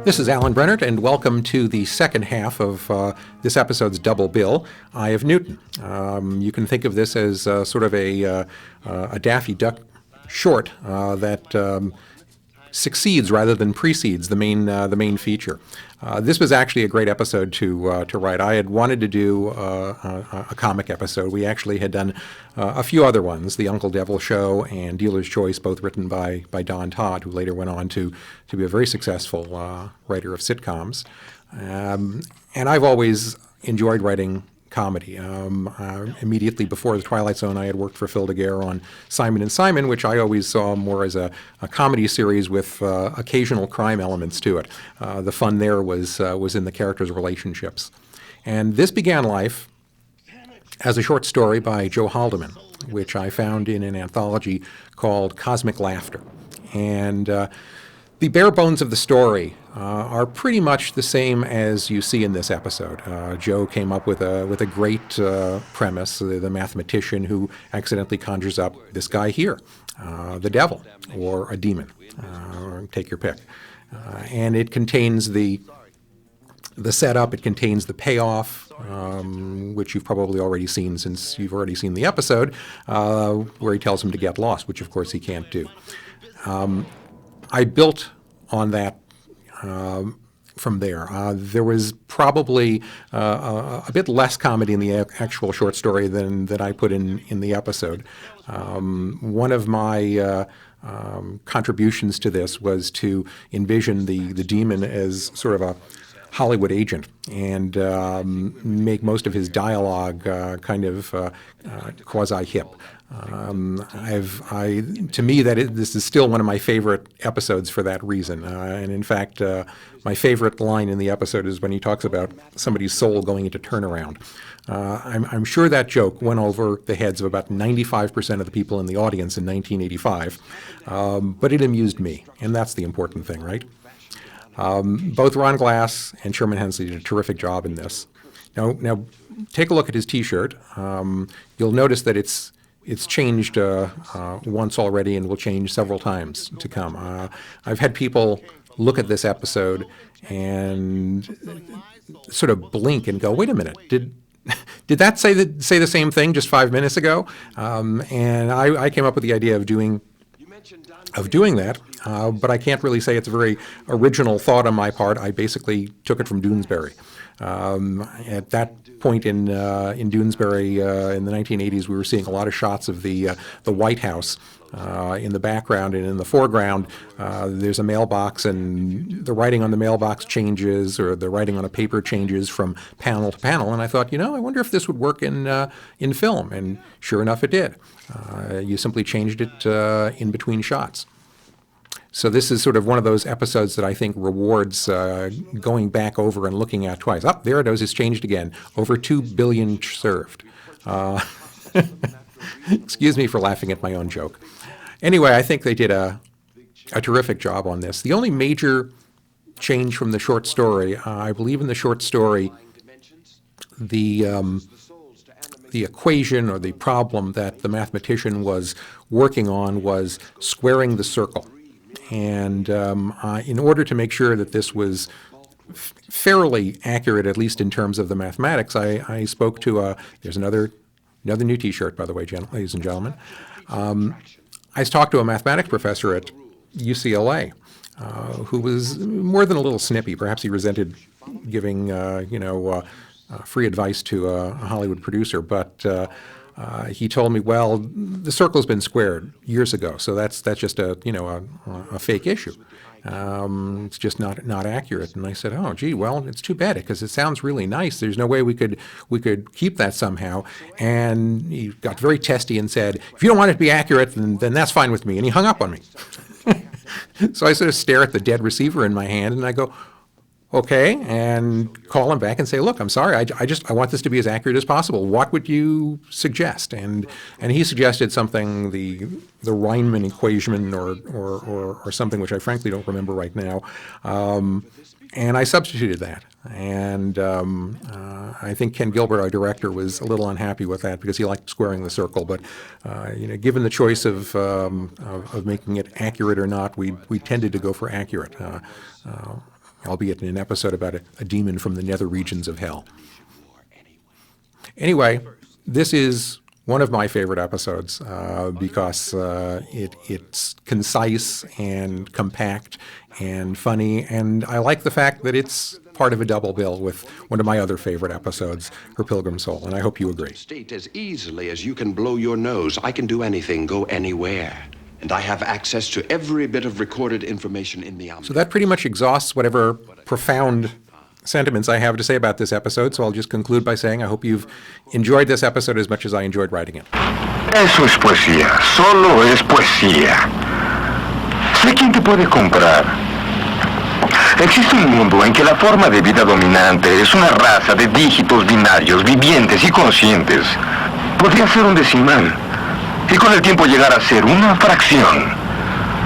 This is Alan Brennert, and welcome to the second half of this episode's double bill, Eye of Newton. You can think of this as sort of a Daffy Duck short that succeeds rather than precedes the main feature. This was actually a great episode to write. I had wanted to do a comic episode. We actually had done a few other ones, The Uncle Devil Show and Dealer's Choice, both written by Don Todd, who later went on to be a very successful writer of sitcoms. And I've always enjoyed writing comedy. Immediately before The Twilight Zone, I had worked for Phil DeGuerre on Simon and Simon, which I always saw more as a comedy series with occasional crime elements to it. The fun there was in the characters' relationships. And this began life as a short story by Joe Haldeman, which I found in an anthology called Cosmic Laughter. And the bare bones of the story are pretty much the same as you see in this episode. Joe came up with a great premise, the mathematician who accidentally conjures up this guy here, the devil, or a demon, take your pick. And it contains the setup, it contains the payoff, which you've probably already seen since you've already seen the episode, where he tells him to get lost, which of course he can't do. I built on that from there. There was probably a bit less comedy in the actual short story than I put in the episode. One of my contributions to this was to envision the demon as sort of a Hollywood agent and make most of his dialogue kind of quasi-hip. To me, this is still one of my favorite episodes for that reason. And in fact, my favorite line in the episode is when he talks about somebody's soul going into turnaround. I'm sure that joke went over the heads of about 95% of the people in the audience in 1985, but it amused me, and that's the important thing, right? Both Ron Glass and Sherman Hemsley did a terrific job in this. Now take a look at his T-shirt. You'll notice that it's changed once already and will change several times to come. I've had people look at this episode and sort of blink and go, "Wait a minute, did that say the same thing just 5 minutes ago?" And I came up with the idea of doing that, but I can't really say it's a very original thought on my part. I basically took it from Doonesbury. At that point in Doonesbury in the 1980s, we were seeing a lot of shots of the White House in the background, and in the foreground there's a mailbox, and the writing on the mailbox changes, or the writing on a paper changes from panel to panel. And I thought, I wonder if this would work in film. And sure enough, it did. You simply changed it in between shots. So this is sort of one of those episodes that I think rewards going back over and looking at twice. Oh, there it is. It's changed again. Over 2 billion served. Excuse me for laughing at my own joke. Anyway, I think they did a terrific job on this. The only major change from the short story, I believe in the short story, the equation or the problem that the mathematician was working on was squaring the circle. And in order to make sure that this was fairly accurate, at least in terms of the mathematics, I spoke to there's another new T-shirt, by the way, ladies and gentlemen. I talked to a mathematics professor at UCLA who was more than a little snippy. Perhaps he resented giving free advice to a Hollywood producer, but he told me, well, the circle's been squared years ago, so that's just a fake issue. It's just not accurate. And I said, oh, gee, well, it's too bad, because it sounds really nice. There's no way we could keep that somehow. And he got very testy and said, if you don't want it to be accurate, then that's fine with me. And he hung up on me. So I sort of stare at the dead receiver in my hand, and I go, okay, and call him back and say, look, I'm sorry, I want this to be as accurate as possible. What would you suggest? And he suggested something, the Riemann equation or something, which I frankly don't remember right now. And I substituted that. And I think Ken Gilbert, our director, was a little unhappy with that because he liked squaring the circle. But given the choice of making it accurate or not, we tended to go for accurate. Albeit in an episode about a demon from the nether regions of hell. Anyway, this is one of my favorite episodes because it's concise and compact and funny, and I like the fact that it's part of a double bill with one of my other favorite episodes, Her Pilgrim Soul, and I hope you agree. State as easily as you can blow your nose. I can do anything, go anywhere. And I have access to every bit of recorded information in the omnibus. So that pretty much exhausts whatever profound sentiments I have to say about this episode, so I'll just conclude by saying I hope you've enjoyed this episode as much as I enjoyed writing it. Eso es poesía, solo es poesía. Sé quién te puede comprar. Existe un mundo en que la forma de vida dominante es una raza de dígitos binarios, vivientes y conscientes. Podría ser un decimal. Y con el tiempo llegar a ser una fracción.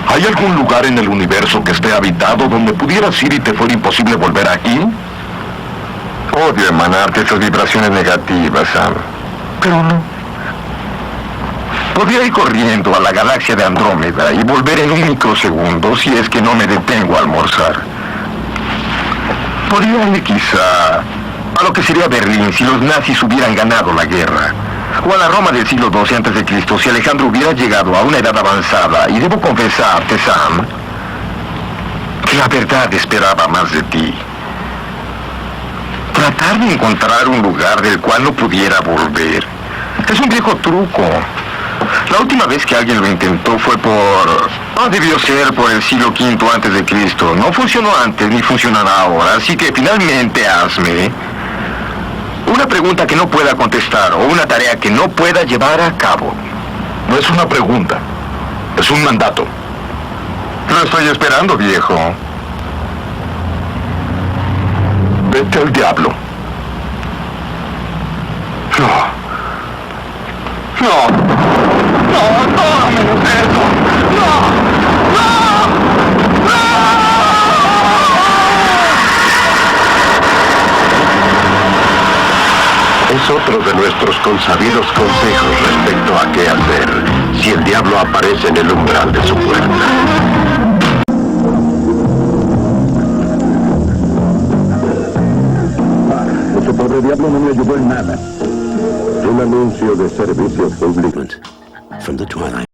¿Hay algún lugar en el universo que esté habitado donde pudieras ir y te fuera imposible volver aquí? Odio emanarte esas vibraciones negativas, Sam. Pero no. Podría ir corriendo a la galaxia de Andrómeda y volver en un microsegundo si es que no me detengo a almorzar. Podría ir quizá a lo que sería Berlín si los nazis hubieran ganado la guerra. O a la Roma del siglo XII a.C. si Alejandro hubiera llegado a una edad avanzada. Y debo confesarte, Sam, que la verdad esperaba más de ti. Tratar de encontrar un lugar del cual no pudiera volver es un viejo truco. La última vez que alguien lo intentó fue debió ser por el siglo V a.C. No funcionó antes ni funcionará ahora, así que finalmente hazme una pregunta que no pueda contestar o una tarea que no pueda llevar a cabo. No es una pregunta, es un mandato. Lo estoy esperando, viejo. Vete al diablo. No, menos eso. Es otro de nuestros consabidos consejos respecto a qué hacer si el diablo aparece en el umbral de su puerta. Ese pobre diablo no me ayudó en nada. Un anuncio de servicios públicos. From the Twilight.